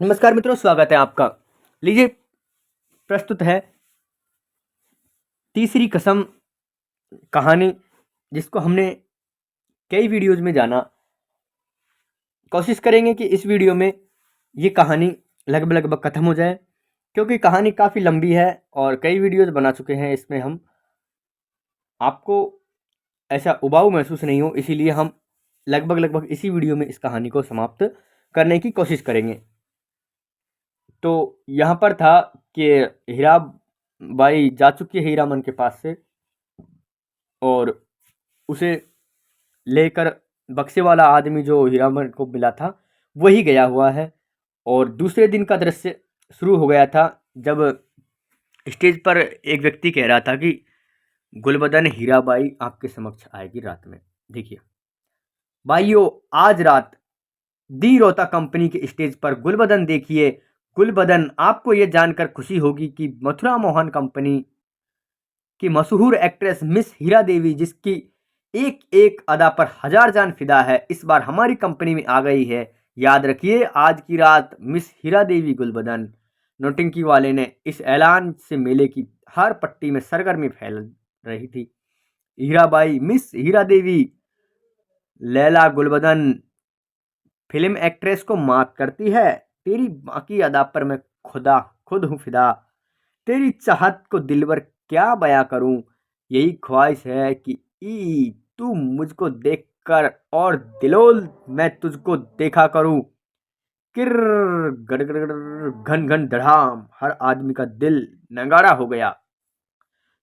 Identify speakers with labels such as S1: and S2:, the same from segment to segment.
S1: नमस्कार मित्रों, स्वागत है आपका। लीजिए, प्रस्तुत है तीसरी कसम कहानी, जिसको हमने कई वीडियोज़ में जाना। कोशिश करेंगे कि इस वीडियो में ये कहानी लगभग ख़त्म हो जाए, क्योंकि कहानी काफ़ी लंबी है और कई वीडियोज़ बना चुके हैं। इसमें हम आपको ऐसा उबाऊ महसूस नहीं हो, इसीलिए हम लगभग इसी वीडियो में इस कहानी को समाप्त करने की कोशिश करेंगे। तो यहाँ पर था कि हीराबाई जा चुकी है हीरामन के पास से, और उसे लेकर बक्से वाला आदमी जो हीरामन को मिला था वही गया हुआ है। और दूसरे दिन का दृश्य शुरू हो गया था, जब स्टेज पर एक व्यक्ति कह रहा था कि गुलबदन हीराबाई आपके समक्ष आएगी रात में। देखिए भाइयों, आज रात दी रोता कंपनी के स्टेज पर गुलबदन देखिए। गुलबदन, आपको यह जानकर खुशी होगी कि मथुरा मोहन कंपनी की मशहूर एक्ट्रेस मिस हीरा देवी, जिसकी एक एक अदा पर हजार जान फिदा है, इस बार हमारी कंपनी में आ गई है। याद रखिए, आज की रात मिस हीरा देवी गुलबदन। नोटिंकी वाले ने इस ऐलान से मेले की हर पट्टी में सरगर्मी फैल रही थी। हीराबाई, मिस हीरा देवी, लैला गुलबदन फिल्म एक्ट्रेस को मात करती है। तेरी बाकी अदा पर मैं खुद हूँ फिदा। तेरी चाहत को दिलबर क्या बयां करूं। यही ख्वाहिश है कि तू मुझको देखकर और दिलोल मैं तुझको देखा करूं। किर गड़गड़ घन घन धड़ाम, हर आदमी का दिल नगाड़ा हो गया।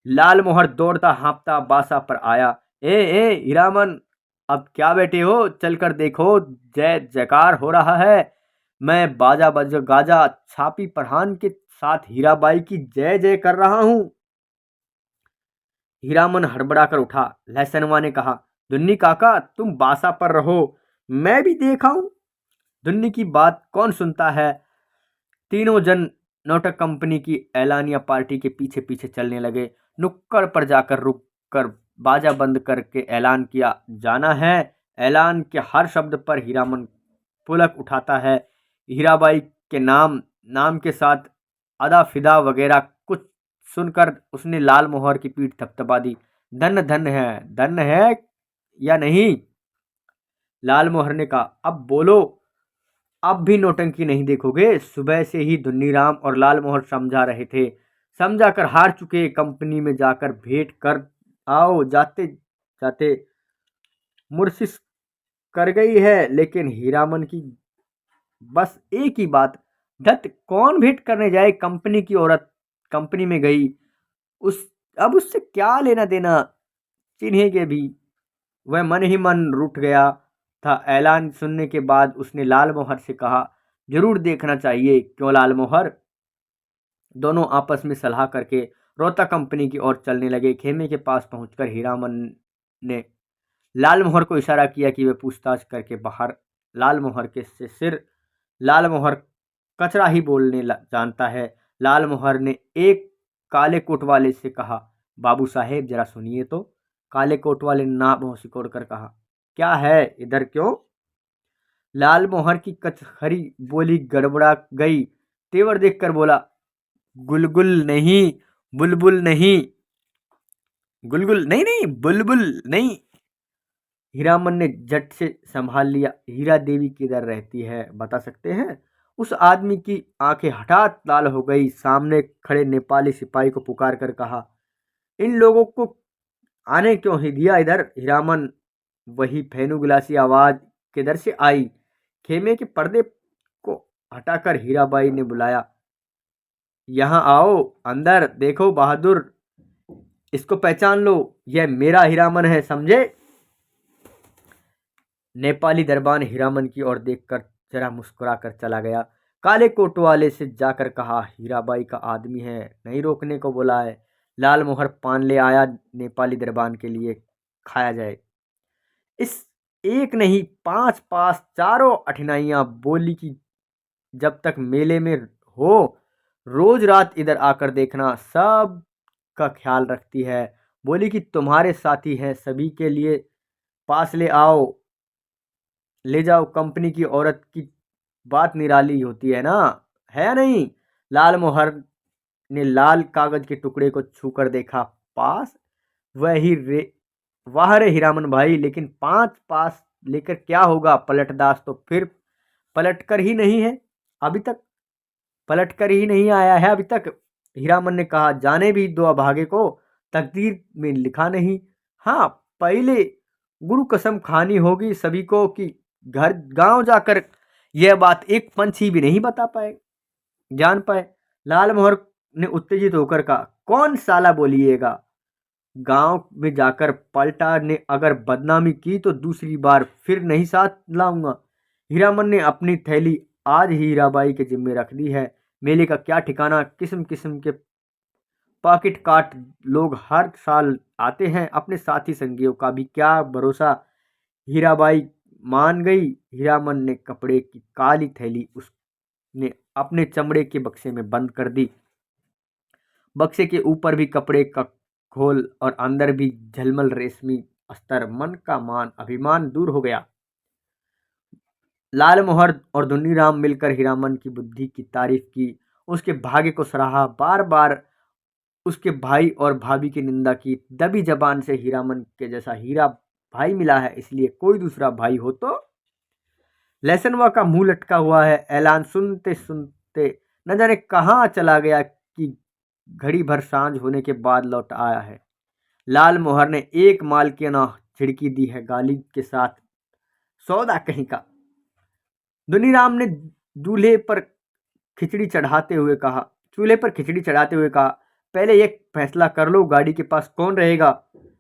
S1: लाल मोहर दौड़ता हाँफता बासा पर आया। ए हीरामन, अब क्या बैठे हो, चलकर देखो, जय जयकार हो रहा है। मैं बाजा बज गाजा छापी पठान के साथ हीराबाई की जय जय कर रहा हूँ। हीरामन हड़बड़ाकर उठा। लहसनवा ने कहा, दुन्नी काका, तुम बासा पर रहो, मैं भी देखाऊं। दुन्नी की बात कौन सुनता है। तीनों जन नौटंक कंपनी की एलानिया पार्टी के पीछे पीछे चलने लगे। नुक्कड़ पर जाकर रुक कर बाजा बंद करके ऐलान किया, जाना है। ऐलान के हर शब्द पर हीरामन पुलक उठाता है। हीराबाई के नाम के साथ अदा फिदा वगैरह कुछ सुनकर उसने लाल मोहर की पीठ थपथपा दी। धन है या नहीं। लाल मोहर ने कहा, अब बोलो, अब भी नौटंकी नहीं देखोगे। सुबह से ही धुन्नीराम और लाल मोहर समझा रहे थे। समझा कर हार चुके, कंपनी में जाकर भेंट कर आओ। जाते जाते मुर्शिस कर गई है, लेकिन हीरामन की बस एक ही बात, धत कौन भेंट करने जाए। कंपनी की औरत कंपनी में गई, उस अब उससे क्या लेना देना। चिन्हेंगे भी। वह मन ही मन रूठ गया था। ऐलान सुनने के बाद उसने लाल मोहर से कहा, जरूर देखना चाहिए। क्यों लाल मोहर। दोनों आपस में सलाह करके रोहता कंपनी की ओर चलने लगे। खेमे के पास पहुंचकर हीरामन ने लाल मोहर को इशारा किया कि वह पूछताछ करके बाहर। लाल मोहर के से सिर लाल मोहर कचरा ही बोलने जानता है। लाल मोहर ने एक काले कोट वाले से कहा, बाबू साहेब जरा सुनिए तो। काले कोट वाले ने नाक मुंह सिकोड़ कर कहा, क्या है, इधर क्यों। लाल मोहर की कचहरी बोली गड़बड़ा गई। तेवर देखकर बोला, गुलगुल नहीं, बुलबुल नहीं। गुलगुल नहीं नहीं, बुलबुल नहीं। हीरामन ने झट से संभाल लिया। हीरा देवी किधर रहती है, बता सकते हैं। उस आदमी की आंखें हठात लाल हो गई। सामने खड़े नेपाली सिपाही को पुकार कर कहा, इन लोगों को आने क्यों ही दिया इधर। हीरामन, वही फेनू गिलासी आवाज किधर से आई। खेमे के पर्दे को हटाकर हीराबाई ने बुलाया, यहाँ आओ, अंदर देखो बहादुर, इसको पहचान लो, यह मेरा हीरामन है, समझे। नेपाली दरबान हीरामन की ओर देखकर जरा मुस्कुरा कर चला गया। काले कोट वाले से जाकर कहा, हीराबाई का आदमी है, नहीं रोकने को बोला है। लाल मोहर पान ले आया, नेपाली दरबान के लिए खाया जाए। इस एक नहीं, पांच पास चारों अठिनाइयां बोली की जब तक मेले में हो, रोज रात इधर आकर देखना, सब का ख्याल रखती है। बोली कि तुम्हारे साथी हैं, सभी के लिए पास ले आओ, ले जाओ। कंपनी की औरत की बात निराली होती है ना, है या नहीं? लाल मोहर ने लाल कागज के टुकड़े को छूकर देखा। पास? वही रे, वाह रे हीरामन भाई, लेकिन 5 पास लेकर क्या होगा? पलटदास तो फिर पलटकर ही नहीं है अभी तक, पलटकर ही नहीं आया है अभी तक। हीरामन ने कहा, जाने भी दो अभागे को, तकदीर में लिखा नहीं। हाँ, पहले गुरु कसम खानी होगी सभी को कि घर गांव जाकर यह बात एक पंछी भी नहीं बता पाए, जान पाए। लाल मोहर ने उत्तेजित होकर कहा, कौन साला बोलिएगा? गांव में जाकर पलटा ने अगर बदनामी की तो दूसरी बार फिर नहीं साथ लाऊंगा। हीरामन ने अपनी थैली आज ही हीराबाई के जिम्मे रख दी है। मेले का क्या ठिकाना, किस्म किस्म के पॉकेट काट लोग हर साल आते हैं, अपने साथी संगियों का भी क्या भरोसा। हीराबाई मान गई। हीरामन ने कपड़े की काली थैली उसने अपने चमड़े के बक्से में बंद कर दी। बक्से के ऊपर भी कपड़े का खोल और अंदर भी झलमल रेशमी अस्तर। मन का मान अभिमान दूर हो गया। लाल मोहर और धुन्नीराम मिलकर हीरामन की बुद्धि की तारीफ की, उसके भाग्य को सराहा, बार बार उसके भाई और भाभी की निंदा की। दबी जबान से हीरामन के जैसा हीरा भाई मिला है, इसलिए कोई दूसरा भाई हो तो। लहसनवा का मुंह लटका हुआ है। ऐलान सुनते सुनते न जाने कहाँ चला गया कि घड़ी भर सांझ होने के बाद लौट आया है। लाल मोहर ने एक मालकियाना झिड़की दी है गाली के साथ, सौदा कहीं का। दुनीराम ने दूल्हे पर खिचड़ी चढ़ाते हुए कहा चूल्हे पर खिचड़ी चढ़ाते हुए कहा, पहले ये फैसला कर लो, गाड़ी के पास कौन रहेगा?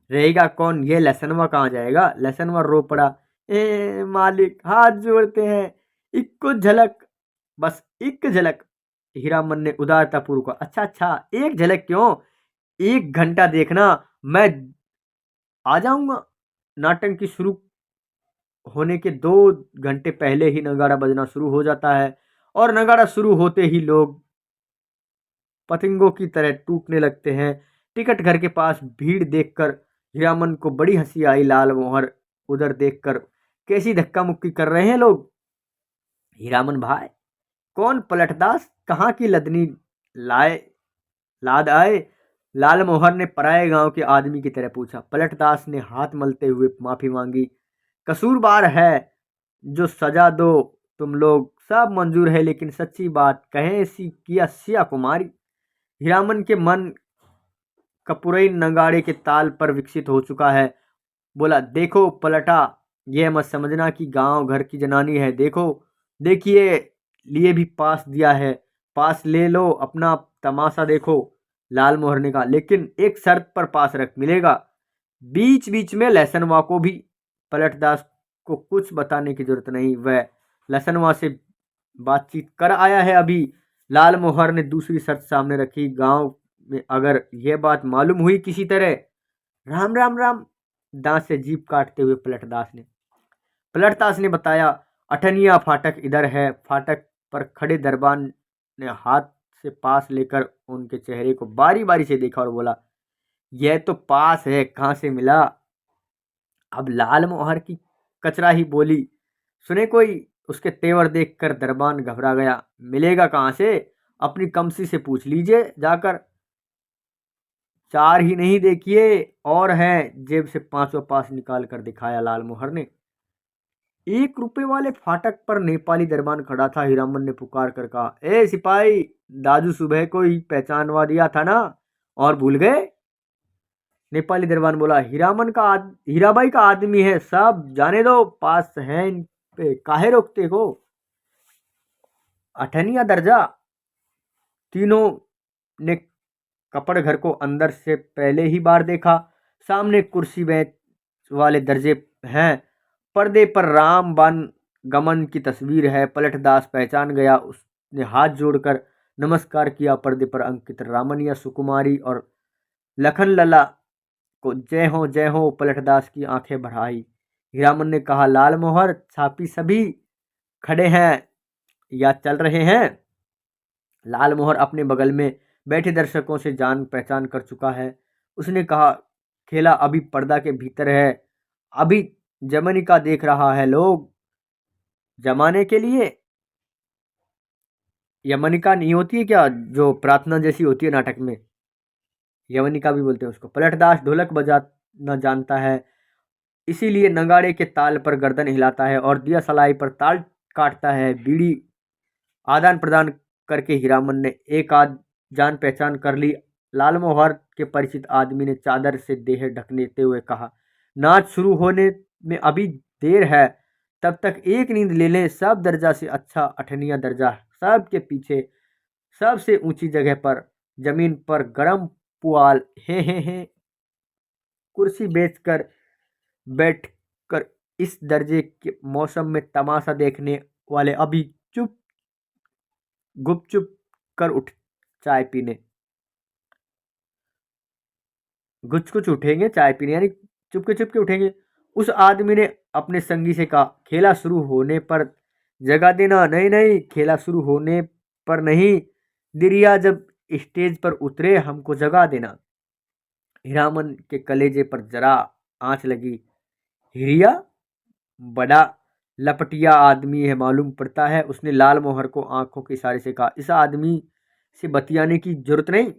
S1: रहेगा कौन? ये लहसनवा कहाँ जाएगा? लहसनवा रो पड़ा, ए मालिक हाथ जोड़ते हैं, इक्को झलक, बस एक झलक। हीरामन ने उदारतापूर्वक कहा, अच्छा अच्छा, एक झलक क्यों, 1 घंटा देखना, मैं आ जाऊंगा। नाटंकी शुरू होने के 2 घंटे पहले ही नगाड़ा बजना शुरू हो जाता है और नगाड़ा शुरू होते ही लोग पतंगों की तरह टूटने लगते हैं। टिकट घर के पास भीड़ देखकर हीरामन को बड़ी हंसी आई। लाल मोहर उधर देखकर, कैसी धक्का मुक्की कर रहे हैं लोग? हीरामन भाई, कौन पलटदास कहाँ की लदनी लाए लाद आए? लाल मोहर ने पराए गांव के आदमी की तरह पूछा। पलटदास ने हाथ मलते हुए माफी मांगी। कसूरबार है, जो सजा दो तुम लोग सब मंजूर है, लेकिन सच्ची बात कहें सी किया सिया कुमारी। हीरामन के मन कपुरई नगाड़े के ताल पर विकसित हो चुका है। बोला, देखो पलटा, यह मत समझना कि गांव घर की जनानी है। देखो देखिए, लिए भी पास दिया है, पास ले लो, अपना तमाशा देखो। लाल मोहर ने कहा, लेकिन एक शर्त पर पास रख मिलेगा। बीच बीच में लहसनवा को भी। पलटदास को कुछ बताने की जरूरत नहीं, वह लहसनवा से बातचीत कर आया है अभी। लाल मोहर ने दूसरी शर्त सामने रखी, गांव में अगर यह बात मालूम हुई किसी तरह, राम राम राम। दांत से जीभ काटते हुए पलटदास ने बताया, अठनिया फाटक इधर है। फाटक पर खड़े दरबान ने हाथ से पास लेकर उनके चेहरे को बारी बारी से देखा और बोला, यह तो पास है, कहाँ से मिला? अब लाल मोहर की कचरा ही बोली सुने कोई? उसके तेवर देखकर दरबान घबरा गया। मिलेगा कहाँ से? अपनी कमसी से पूछ लीजिए जाकर। 4 ही नहीं देखिए और हैं। जेब से 5वां पास निकाल कर दिखाया लाल मोहर ने। 1 रुपए वाले फाटक पर नेपाली दरबान खड़ा था। हीरामन ने पुकार कर कहा, ए सिपाही, दादू सुबह को ही पहचानवा दिया था ना, और भूल गए? नेपाली दरबान बोला, हीराबाई का आदमी है, सब जाने दो, पास है इन पे, काहे रोकते हो? 8वां दर्जा। तीनों ने कपड़ घर को अंदर से पहले ही बार देखा। सामने कुर्सी बेंच वाले दर्जे हैं, पर्दे पर राम बान गमन की तस्वीर है। पलटदास पहचान गया। उसने हाथ जोड़कर नमस्कार किया। पर्दे पर अंकित रामनिया सुकुमारी और लखन लला को जय हो। पलटदास की आंखें भर आई। हीरामन ने कहा, लाल मोहर छापी सभी खड़े हैं या चल रहे हैं? लाल मोहर अपने बगल में बैठे दर्शकों से जान पहचान कर चुका है। उसने कहा, खेला अभी पर्दा के भीतर है, अभी जमनी का देख रहा है लोग, जमाने के लिए। यमनिका नहीं होती है क्या, जो प्रार्थना जैसी होती है नाटक में, यवनिका भी बोलते हैं उसको। पलटदास ढोलक बजाना जानता है, इसीलिए नगाड़े के ताल पर गर्दन हिलाता है और दिया सलाई पर ताल काटता है। बीड़ी आदान प्रदान करके हीरामन ने एक आध जान पहचान कर ली। लालमोहर के परिचित आदमी ने चादर से देह ढकनेते हुए कहा, नाच शुरू होने में अभी देर है, तब तक एक नींद ले लें। सब दर्जा से अच्छा अठनिया दर्जा, सबके पीछे सबसे ऊंची जगह पर जमीन पर गरम पुआल, हे कुर्सी बेचकर बैठकर इस दर्जे के मौसम में तमाशा देखने वाले अभी गुपचुप कर उठ चाय पीने, गुच कुछ उठेंगे चाय पीने, यानी चुपके चुपके उठेंगे। उस आदमी ने अपने संगी से कहा, खेला शुरू होने पर जगा देना। नहीं नहीं, खेला शुरू होने पर नहीं, दिरिया जब स्टेज पर उतरे हमको जगा देना। हीरामन के कलेजे पर जरा आंच लगी। हिरिया बड़ा लपटिया आदमी है मालूम पड़ता है। उसने लाल मोहर को आंखों के इशारे से कहा, इस आदमी से बतियाने की जरूरत नहीं।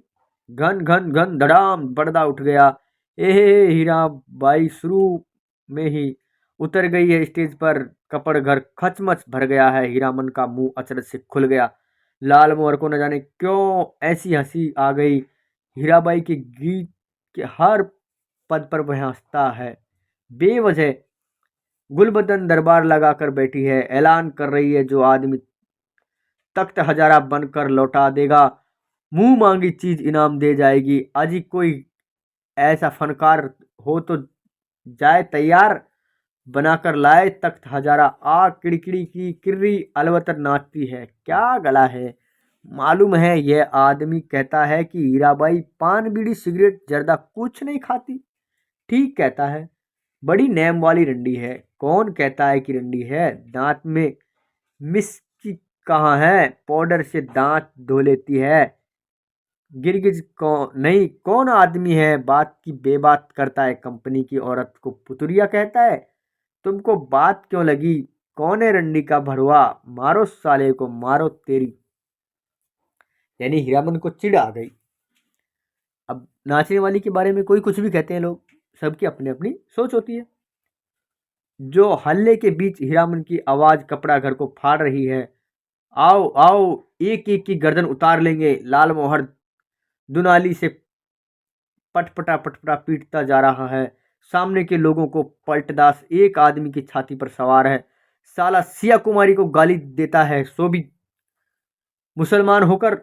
S1: घन घन घन धड़ाम पर्दा उठ गया। हीरा बाई शुरू में ही उतर गई है स्टेज पर। कपड़ घर खचमच भर गया है। हीरामन का मुंह अचरज से खुल गया। लाल मोहर को न जाने क्यों ऐसी हंसी आ गई। हीराबाई के गीत के हर पद पर वह हंसता है बेवजह। गुलबदन दरबार लगाकर बैठी है, ऐलान कर रही है, जो आदमी तख्त हजारा बनकर लौटा देगा, मुंह मांगी चीज इनाम दे जाएगी। अजी कोई ऐसा फनकार हो तो जाए तैयार बनाकर लाए तख्त हजारा। आ किड़किड़ी की किर्री अलवतर नाचती है, क्या गला है। मालूम है यह आदमी कहता है कि हीराबाई पान बीड़ी सिगरेट जर्दा कुछ नहीं खाती। ठीक कहता है, बड़ी नेम वाली रंडी है। कौन कहता है कि रंडी है, दांत में मिस्की कहाँ है, पाउडर से दांत धो लेती है। गिरगिज कौन नहीं, कौन आदमी है बात की बेबात करता है। कंपनी की औरत को पुतुरिया कहता है। तुमको बात क्यों लगी, कौन है रंडी का भरवा, मारो साले को मारो तेरी। यानी हीरामन को चिढ़ आ गई। अब नाचने वाली के बारे में कोई कुछ भी कहते हैं लोग, सबकी अपनी अपनी सोच होती है। जो हल्ले के बीच हीरामन की आवाज कपड़ा घर को फाड़ रही है, आओ आओ, एक एक की गर्दन उतार लेंगे। लाल मोहर दुनाली से पटपटा पटपटा पीटता जा रहा है। सामने के लोगों को पलटदास एक आदमी की छाती पर सवार है। साला सिया कुमारी को गाली देता है, सो भी मुसलमान होकर।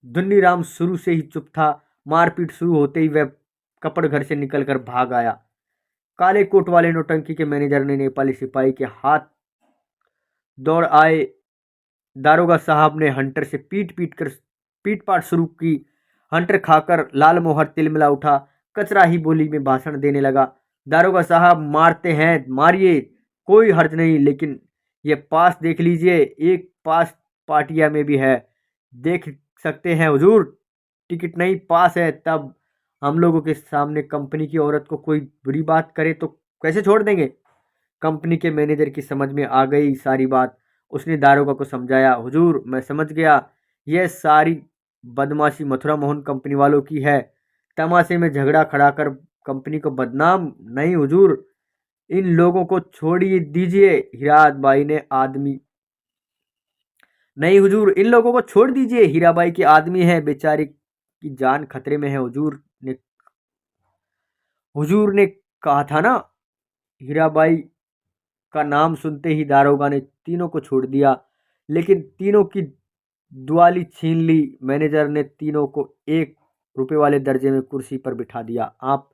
S1: दुन्नी राम शुरू से ही चुप था। मारपीट शुरू होते ही वह कपड़ घर से निकलकर भाग आया। काले कोट वाले नौटंकी के मैनेजर ने नेपाली सिपाही के हाथ दौड़ आए। दारोगा साहब ने हंटर से पीट पाट शुरू की। हंटर खाकर लाल मोहर तिलमिला उठा, कचरा ही बोली में भाषण देने लगा। दारोगा साहब मारते हैं मारिए, कोई हर्ज नहीं, लेकिन ये पास देख लीजिए, एक पास पाटिया में भी है, देख सकते हैं हुजूर। टिकट नहीं, पास है। तब हम लोगों के सामने कंपनी की औरत को कोई बुरी बात करे तो कैसे छोड़ देंगे। कंपनी के मैनेजर की समझ में आ गई सारी बात। उसने दारोगा को समझाया, हुजूर मैं समझ गया, यह सारी बदमाशी मथुरा मोहन कंपनी वालों की है। तमाशे में झगड़ा खड़ा कर कंपनी को बदनाम नहीं हुजूर, इन लोगों को छोड़िए दीजिए। हीरात बाई ने आदमी नहीं हुजूर, इन लोगों को छोड़ दीजिए, हीराबाई के आदमी है, बेचारी की जान खतरे में है। हुजूर ने कहा था ना। हीराबाई का नाम सुनते ही दारोगा ने तीनों को छोड़ दिया, लेकिन तीनों की दुआली छीन ली। मैनेजर ने तीनों को 1 रुपए वाले दर्जे में कुर्सी पर बिठा दिया। आप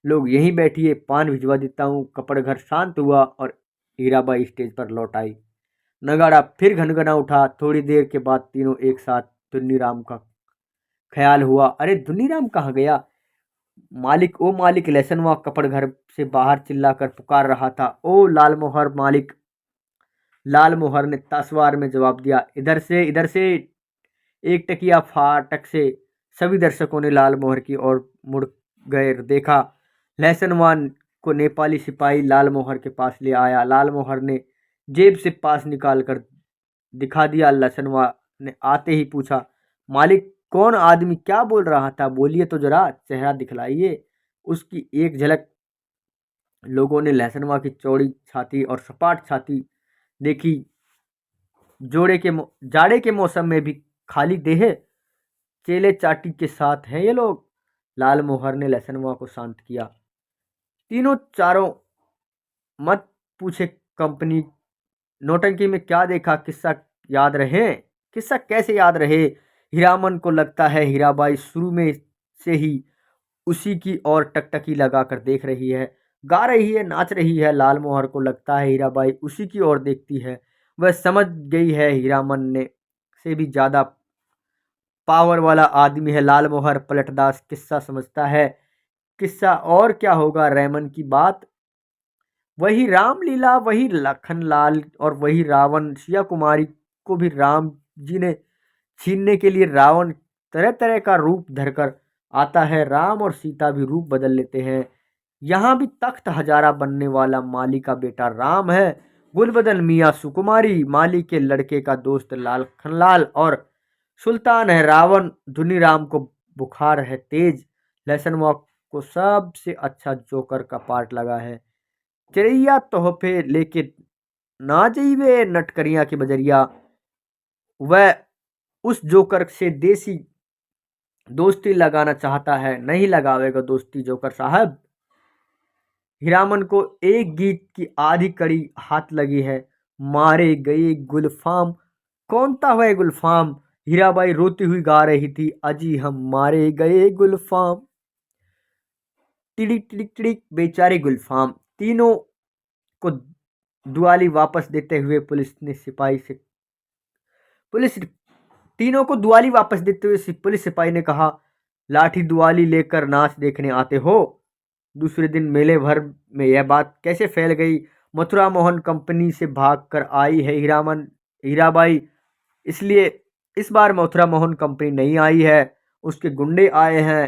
S1: लोग यहीं बैठिए, पान भिजवा देता हूँ। कपड़ घर शांत हुआ और हीराबाई स्टेज पर लौट आई। नगाड़ा फिर घनघना उठा। थोड़ी देर के बाद तीनों एक साथ। दुन्नीराम का ख्याल हुआ, अरे दुन्नीराम कहाँ गया। मालिक, ओ मालिक, लहसनवा कपड़ घर से बाहर चिल्लाकर पुकार रहा था। ओ लालमोहर मालिक। लालमोहर ने तासवार में जवाब दिया, इधर से इधर से। एक टकिया फाटक से सभी दर्शकों ने लालमोहर की ओर मुड़ गए। देखा, लहसनवान को नेपाली सिपाही लालमोहर के पास ले आया। लालमोहर ने जेब से पास निकाल कर दिखा दिया। लहसनवा ने आते ही पूछा, मालिक कौन आदमी क्या बोल रहा था, बोलिए तो जरा, चेहरा दिखलाइए। उसकी एक झलक लोगों ने लहसनवा की चौड़ी छाती और सपाट छाती देखी। जाड़े के मौसम में भी खाली देह चेले चाटी के साथ हैं ये लोग। लाल मोहर ने लहसनवा को शांत किया। तीनों चारों मत पूछे कंपनी नौटंकी में क्या देखा, किस्सा याद रहे? किस्सा कैसे याद रहे? हीरामन को लगता है हीराबाई शुरू में से ही उसी की ओर टकटकी लगाकर देख रही है, गा रही है, नाच रही है। लाल मोहर को लगता है हीराबाई उसी की ओर देखती है। वह समझ गई है हीरामन ने से भी ज्यादा पावर वाला आदमी है लाल मोहर। पलटदास किस्सा समझता है। किस्सा और क्या होगा, रैमन की बात, वही रामलीला, वही लखनलाल और वही रावण। सिया कुमारी को भी राम जी ने छीनने के लिए रावण तरह तरह का रूप धरकर आता है। राम और सीता भी रूप बदल लेते हैं। यहाँ भी तख्त हजारा बनने वाला माली का बेटा राम है। गुलबदन मियाँ सुकुमारी माली के लड़के का दोस्त लाल खनलाल और सुल्तान है रावण। धुनीराम को बुखार है तेज। लहसनवा को सबसे अच्छा जोकर का पार्ट लगा है। चिड़ैया तोहफे लेके ना जाइए नटकरिया की बजरिया। वह उस जोकर से देसी दोस्ती लगाना चाहता है, नहीं लगावेगा दोस्ती जोकर साहब। हीरामन को एक गीत की आधी कड़ी हाथ लगी है, मारे गए गुलफाम। कौन था वह गुलफाम? हीराबाई रोती हुई गा रही थी, अजी हम मारे गए गुलफाम। टिड़िक टिड़िक टिड़िक बेचारे गुलफाम। तीनों को दुआली वापस देते हुए पुलिस तीनों को दुआली वापस देते हुए पुलिस सिपाही ने कहा, लाठी दुआली लेकर नाच देखने आते हो? दूसरे दिन मेले भर में यह बात कैसे फैल गई? मथुरा मोहन कंपनी से भागकर आई है हीराबाई, इसलिए इस बार मथुरा मोहन कंपनी नहीं आई है, उसके गुंडे आए हैं।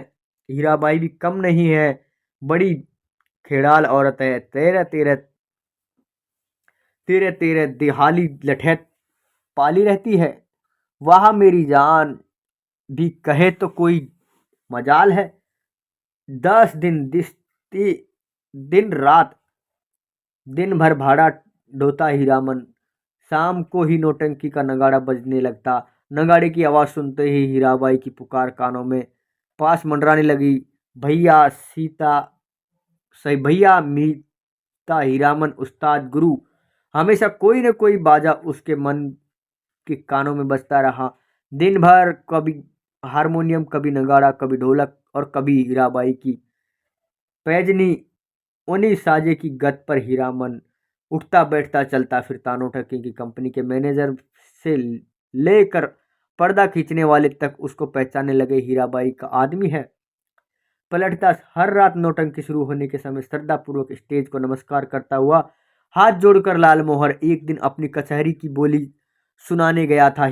S1: हीराबाई भी कम नहीं है, बड़ी खेड़ाल औरत है। तेरह तेरह तेरह तेरह दिहाली लठैत पाली रहती है। वाह मेरी जान भी कहे तो कोई मजाल है। 10 दिन दिसती दिन रात दिन भर भाड़ा ढोता हीरामन। शाम को ही नौटंकी का नगाड़ा बजने लगता। नगाड़े की आवाज़ सुनते ही हीराबाई की पुकार कानों में पास मंडराने लगी। भैया सीता सही, भैया मीता हीरामन उस्ताद गुरु। हमेशा कोई न कोई बाजा उसके मन के कानों में बजता रहा। दिन भर कभी हारमोनियम, कभी नगाड़ा, कभी ढोलक और कभी हीराबाई की पैजनी। उन्हीं साजे की गत पर हीरामन उठता बैठता चलता फिरता। नौटंकी की कंपनी के मैनेजर से लेकर पर्दा खींचने वाले तक उसको पहचानने लगे, हीराबाई का आदमी है। पलटदास हर रात नौटंकी शुरू होने के समय श्रद्धापूर्वक स्टेज को नमस्कार करता हुआ हाथ जोड़कर लाल मोहर एक दिन अपनी कचहरी की बोली सुनाने गया था।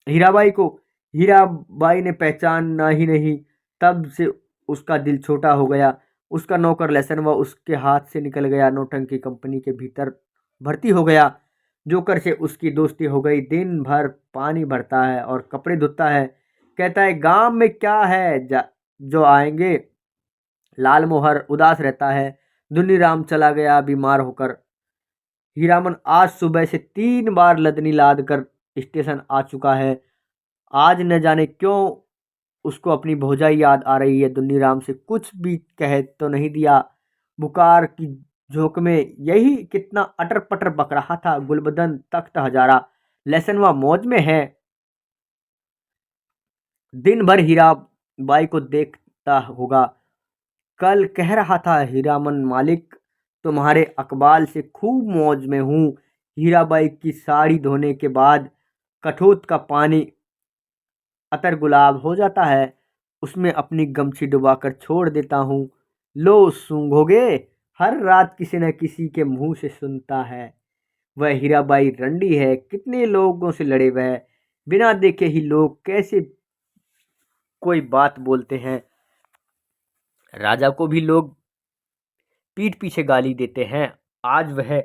S1: हीराबाई को हीराबाई ने पहचाना ही नहीं। तब से उसका दिल छोटा हो गया। उसका नौकर लहसनवा उसके हाथ से निकल गया। नौटंकी कंपनी के भीतर भर्ती हो गया। जोकर से उसकी दोस्ती हो गई। दिन भर पानी भरता है और कपड़े धोता है। कहता है गांव में क्या है जो आएंगे। लाल मोहर उदास रहता है। दुन्नीराम चला गया बीमार होकर। हीरामन आज सुबह से 3 बार लदनी लाद कर स्टेशन आ चुका है। आज न जाने क्यों उसको अपनी भौजाई याद आ रही है। दुन्नीराम से कुछ भी कह तो नहीं दिया। बुकार की झोंक में यही कितना अटर पटर बक रहा था। गुलबदन तख्त हजारा लहसनवा मौज में है। दिन भर हीरा बाई को देखता होगा। कल कह रहा था हीरामन, मालिक तुम्हारे अकबाल से खूब मौज में हूँ। हीराबाई की साड़ी धोने के बाद कठोत का पानी अतर गुलाब हो जाता है, उसमें अपनी गमछी डुबाकर छोड़ देता हूँ। लो सूंघोगे? हर रात किसी न किसी के मुंह से सुनता है, वह हीराबाई रंडी है, कितने लोगों से लड़े वह। बिना देखे ही लोग कैसे कोई बात बोलते हैं। राजा को भी लोग पीठ पीछे गाली देते हैं। आज वह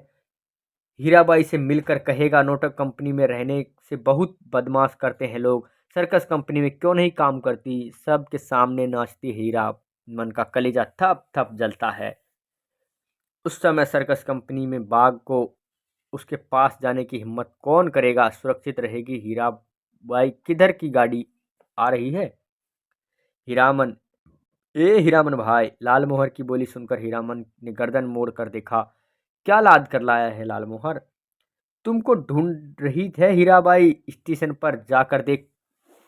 S1: हीराबाई से मिलकर कहेगा नोटक कंपनी में रहने से बहुत बदमाश करते हैं लोग, सर्कस कंपनी में क्यों नहीं काम करती, सबके सामने नाचती हीरा। मन का कलेजा थप थप जलता है। उस समय सर्कस कंपनी में बाघ को उसके पास जाने की हिम्मत कौन करेगा, सुरक्षित रहेगी हीराबाई। किधर की गाड़ी आ रही है? हीरामन, ए हीरामन भाई। लालमोहर की बोली सुनकर हीरामन ने गर्दन मोड़ कर देखा। क्या लाद कर लाया है लालमोहर? तुमको ढूंढ रही है हीराबाई, स्टेशन पर जाकर देख।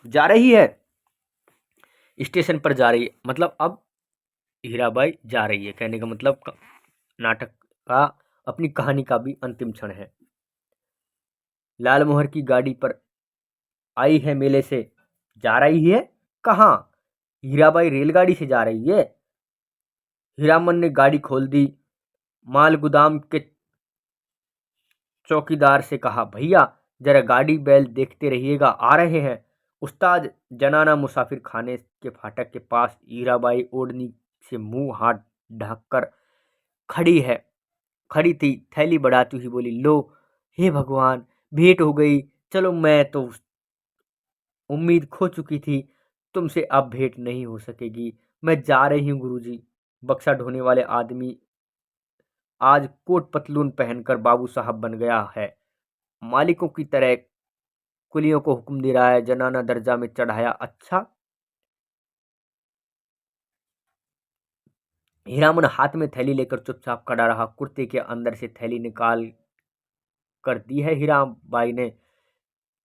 S1: जा रही है? स्टेशन पर जा रही है मतलब अब हीराबाई जा रही है, कहने का मतलब नाटक का अपनी कहानी का भी अंतिम क्षण है। लालमोहर की गाड़ी पर आई है मेले से, जा रही है? कहाँ? हीराबाई रेलगाड़ी से जा रही है। हीरामन ने गाड़ी खोल दी। माल गुदाम के चौकीदार से कहा, भैया जरा गाड़ी बैल देखते रहिएगा, आ रहे हैं। उस्ताद जनाना मुसाफिर खाने के फाटक के पास हीराबाई ओढ़नी से मुंह हाथ ढककर खड़ी थी, थैली बढ़ाती हुई बोली, लो हे भगवान, भेंट हो गई। चलो, मैं तो उम्मीद खो चुकी थी, तुमसे अब भेंट नहीं हो सकेगी। मैं जा रही हूँ गुरुजी। बक्सा ढोने वाले आदमी आज कोट पतलून पहनकर बाबू साहब बन गया है, मालिकों की तरह कुलियों को हुक्म दे रहा है, जनाना दर्जा में चढ़ाया। अच्छा। हीरामन हाथ में थैली लेकर चुपचाप खड़ा रहा। कुर्ते के अंदर से थैली निकाल कर दी है हीराबाई ने।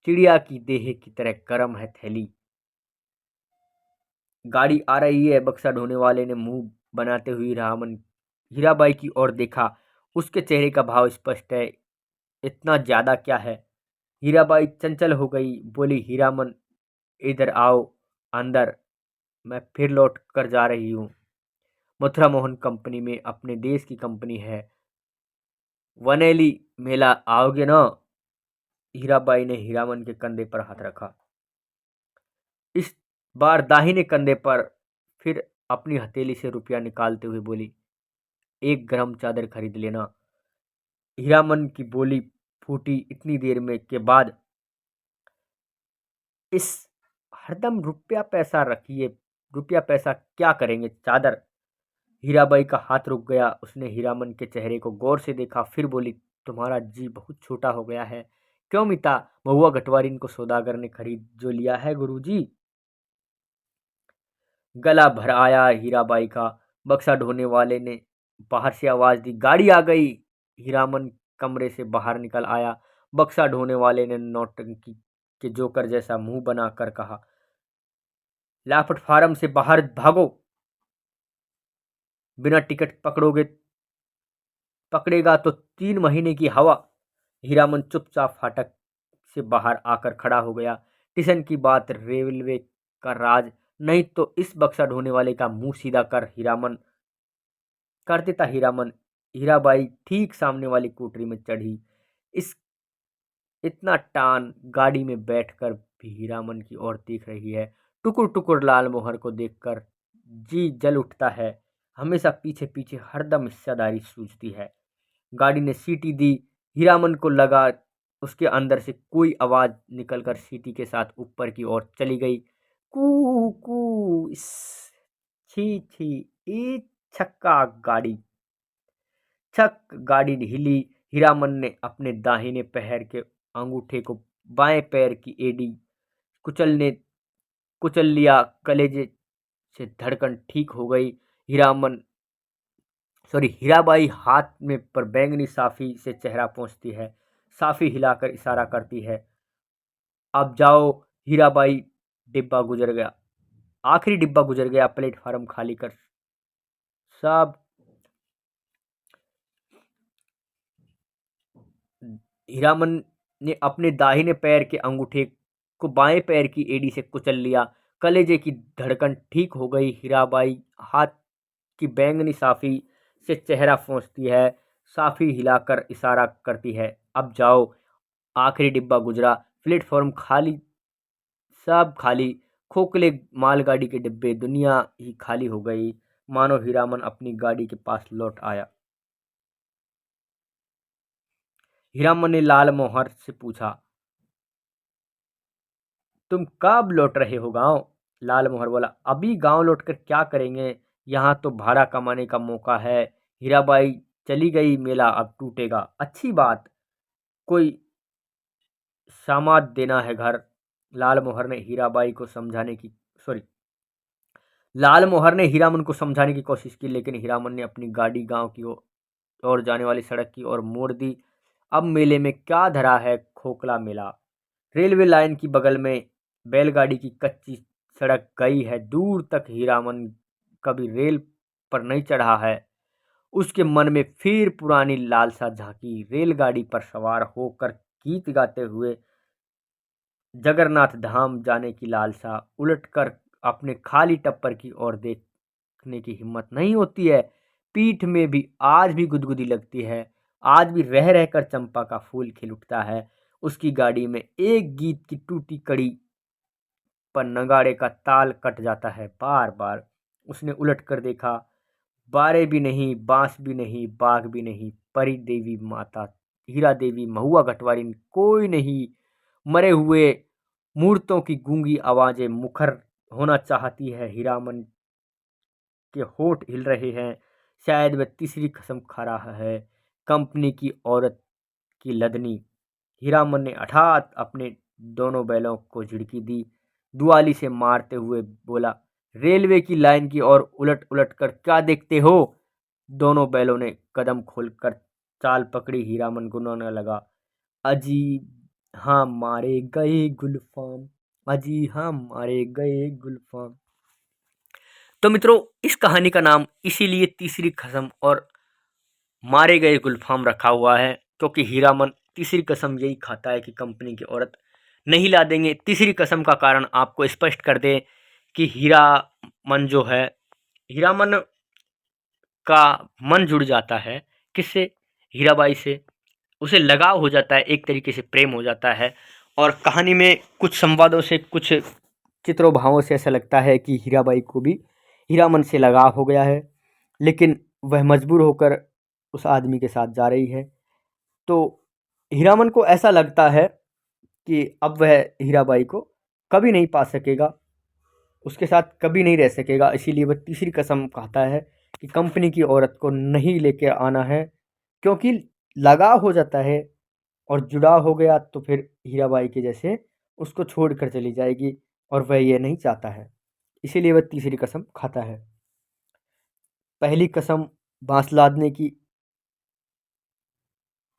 S1: चिड़िया की देह की तरह गर्म है थैली। गाड़ी आ रही है। बक्सा ढोने वाले ने मुंह बनाते हुए हीराबाई की ओर देखा। उसके चेहरे का भाव स्पष्ट है। इतना ज्यादा क्या है? हीराबाई चंचल हो गई, बोली, हीरामन इधर आओ अंदर, मैं फिर लौट कर जा रही हूँ। मथुरा मोहन कंपनी में अपने देश की कंपनी है, वनेली मेला आओगे ना? हीराबाई ने हीरामन के कंधे पर हाथ रखा, इस बार दाहिने कंधे पर, फिर अपनी हथेली से रुपया निकालते हुए बोली, एक गरम चादर खरीद लेना। हीरामन की बोली फूटी इतनी देर में के बाद, इस हरदम रुपया पैसा रखिए। रुपया पैसा क्या करेंगे, चादर। हीराबाई का हाथ रुक गया। उसने हीरामन के चेहरे को गौर से देखा, फिर बोली, तुम्हारा जी बहुत छोटा हो गया है। क्यों मिता? महुआ गटवारिन को सौदागर ने खरीद जो लिया है गुरुजी। गला भर आया हीराबाई का। बक्सा ढोने वाले ने बाहर से आवाज दी, गाड़ी आ गई। हीरामन कमरे से बाहर निकल आया। बक्सा ढोने वाले ने नौटंकी के जोकर जैसा मुंह बनाकर कहा, ला प्लेटफार्म से बाहर भागो, बिना टिकट पकड़ेगा तो 3 महीने की हवा। हीरामन चुपचाप फाटक से बाहर आकर खड़ा हो गया। स्टेशन की बात रेलवे का राज, नहीं तो इस बक्सा ढोने वाले का मुंह सीधा कर देता हीरामन। हीराबाई ठीक सामने वाली कोठरी में चढ़ी। इस इतना टान गाड़ी में बैठकर भी हीरामन की ओर देख रही है। टुकुर टुकुर लालमोहर को देखकर जी जल उठता है। हमेशा पीछे पीछे हरदम हिस्सेदारी सूझती है। गाड़ी ने सीटी दी। हीरामन को लगा उसके अंदर से कोई आवाज निकलकर सीटी के साथ ऊपर की ओर चली गई। कू कू इस, छी छी, ई छक्का गाड़ी, छक गाड़ी हिली। हीरामन ने अपने दाहिने पैर के अंगूठे को बाएं पैर की एड़ी कुचलने कुचल लिया। कलेजे से धड़कन ठीक हो गई। हीराबाई हाथ में पर बैंगनी साफी से चेहरा पोंछती है। साफी हिलाकर इशारा करती है, अब जाओ। हीराबाई डिब्बा गुजर गया। आखिरी डिब्बा गुजर गया। प्लेटफार्म खाली कर सब। हीरामन ने अपने दाहिने पैर के अंगूठे को बाएं पैर की एड़ी से कुचल लिया। कलेजे की धड़कन ठीक हो गई। हीराबाई हाथ की बैंगनी साफी से चेहरा पोंछती है। साफी हिलाकर इशारा करती है, अब जाओ। आखिरी डिब्बा गुजरा। प्लेटफॉर्म खाली, सब खाली। खोखले मालगाड़ी के डिब्बे, दुनिया ही खाली हो गई। मानो हीरामन अपनी गाड़ी के पास लौट आया। हीरामन ने लाल मोहर से पूछा, तुम कब लौट रहे हो गांव? लाल मोहर बोला, अभी गांव लौटकर क्या करेंगे, यहाँ तो भाड़ा कमाने का मौका है। हीराबाई चली गई, मेला अब टूटेगा। अच्छी बात, कोई सामाद देना है घर। लाल मोहर ने हीराबाई को समझाने की सॉरी लाल मोहर ने हीरामन को समझाने की कोशिश की, लेकिन हीरामन ने अपनी गाड़ी गांव की ओर जाने वाली सड़क की ओर मोड़ दी। अब मेले में क्या धरा है, खोखला मेला। रेलवे लाइन की बगल में बैलगाड़ी की कच्ची सड़क गई है दूर तक। हीरामन कभी रेल पर नहीं चढ़ा है। उसके मन में फिर पुरानी लालसा झांकी, रेलगाड़ी पर सवार होकर गीत गाते हुए जगन्नाथ धाम जाने की लालसा। उलटकर अपने खाली टप्पर की ओर देखने की हिम्मत नहीं होती है। पीठ में भी आज भी गुदगुदी लगती है। आज भी रह रहकर चंपा का फूल खिल उठता है। उसकी गाड़ी में एक गीत की टूटी कड़ी पर नगाड़े का ताल कट जाता है। बार बार उसने उलट कर देखा, बारे भी नहीं, बांस भी नहीं, बाघ भी नहीं, परी देवी माता, हीरा देवी, महुआ घटवारी, कोई नहीं। मरे हुए मूर्तों की गूंगी आवाजें मुखर होना चाहती है। हीरामन के होठ हिल रहे हैं। शायद वह तीसरी कसम खा रहा है, कंपनी की औरत की लदनी। हीरामन ने हठात अपने दोनों बैलों को झिड़की दी, दुआली से मारते हुए बोला, रेलवे की लाइन की ओर उलट उलट कर क्या देखते हो? दोनों बैलों ने कदम खोलकर चाल पकड़ी। हीरामन गुनगुनाने लगा, अजी हाँ मारे गए गुलफाम, अजी हाँ मारे गए गुलफाम। तो मित्रों, इस कहानी का नाम इसीलिए तीसरी कसम और मारे गए गुलफाम रखा हुआ है, क्योंकि हीरामन तीसरी कसम यही खाता है कि कंपनी की औरत नहीं ला देंगे। तीसरी कसम का कारण आपको स्पष्ट कर दें कि हीरामन जो है, हीरामन का मन जुड़ जाता है किससे? हीराबाई से। उसे लगाव हो जाता है, एक तरीके से प्रेम हो जाता है। और कहानी में कुछ संवादों से, कुछ चित्रों भावों से ऐसा लगता है कि हीराबाई को भी हीरामन से लगाव हो गया है, लेकिन वह मजबूर होकर उस आदमी के साथ जा रही है। तो हीरामन को ऐसा लगता है कि अब वह हीराबाई को कभी नहीं पा सकेगा, उसके साथ कभी नहीं रह सकेगा। इसीलिए वह तीसरी कसम खाता है कि कंपनी की औरत को नहीं लेके आना है, क्योंकि लगाव हो जाता है और जुड़ाव हो गया तो फिर हीराबाई के जैसे उसको छोड़ कर चली जाएगी, और वह ये नहीं चाहता है। इसीलिए वह तीसरी कसम खाता है। पहली कसम बांस लादने की,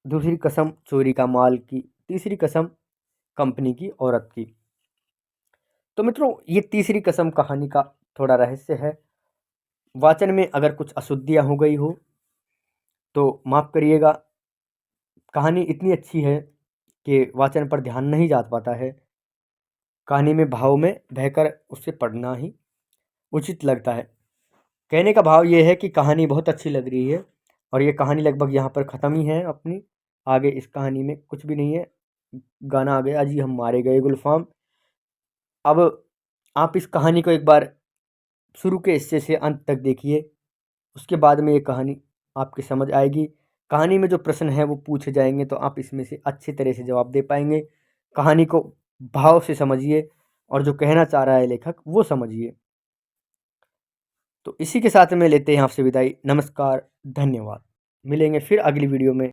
S1: दूसरी कसम चोरी का माल की, तीसरी कसम कंपनी की औरत की। तो मित्रों, ये तीसरी कसम कहानी का थोड़ा रहस्य है। वाचन में अगर कुछ अशुद्धियाँ हो गई हो तो माफ़ करिएगा। कहानी इतनी अच्छी है कि वाचन पर ध्यान नहीं जा पाता है। कहानी में भाव में बहकर उसे पढ़ना ही उचित लगता है। कहने का भाव ये है कि कहानी बहुत अच्छी लग रही है, और ये कहानी लगभग यहाँ पर ख़त्म ही है अपनी। आगे इस कहानी में कुछ भी नहीं है। गाना आ गया जी, हम मारे गए गुलफाम। अब आप इस कहानी को एक बार शुरू के हिस्से से अंत तक देखिए, उसके बाद में ये कहानी आपकी समझ आएगी। कहानी में जो प्रश्न हैं वो पूछे जाएंगे तो आप इसमें से अच्छी तरह से जवाब दे पाएंगे। कहानी को भाव से समझिए और जो कहना चाह रहा है लेखक वो समझिए। तो इसी के साथ में लेते हैं आपसे विदाई। नमस्कार, धन्यवाद। मिलेंगे फिर अगली वीडियो में।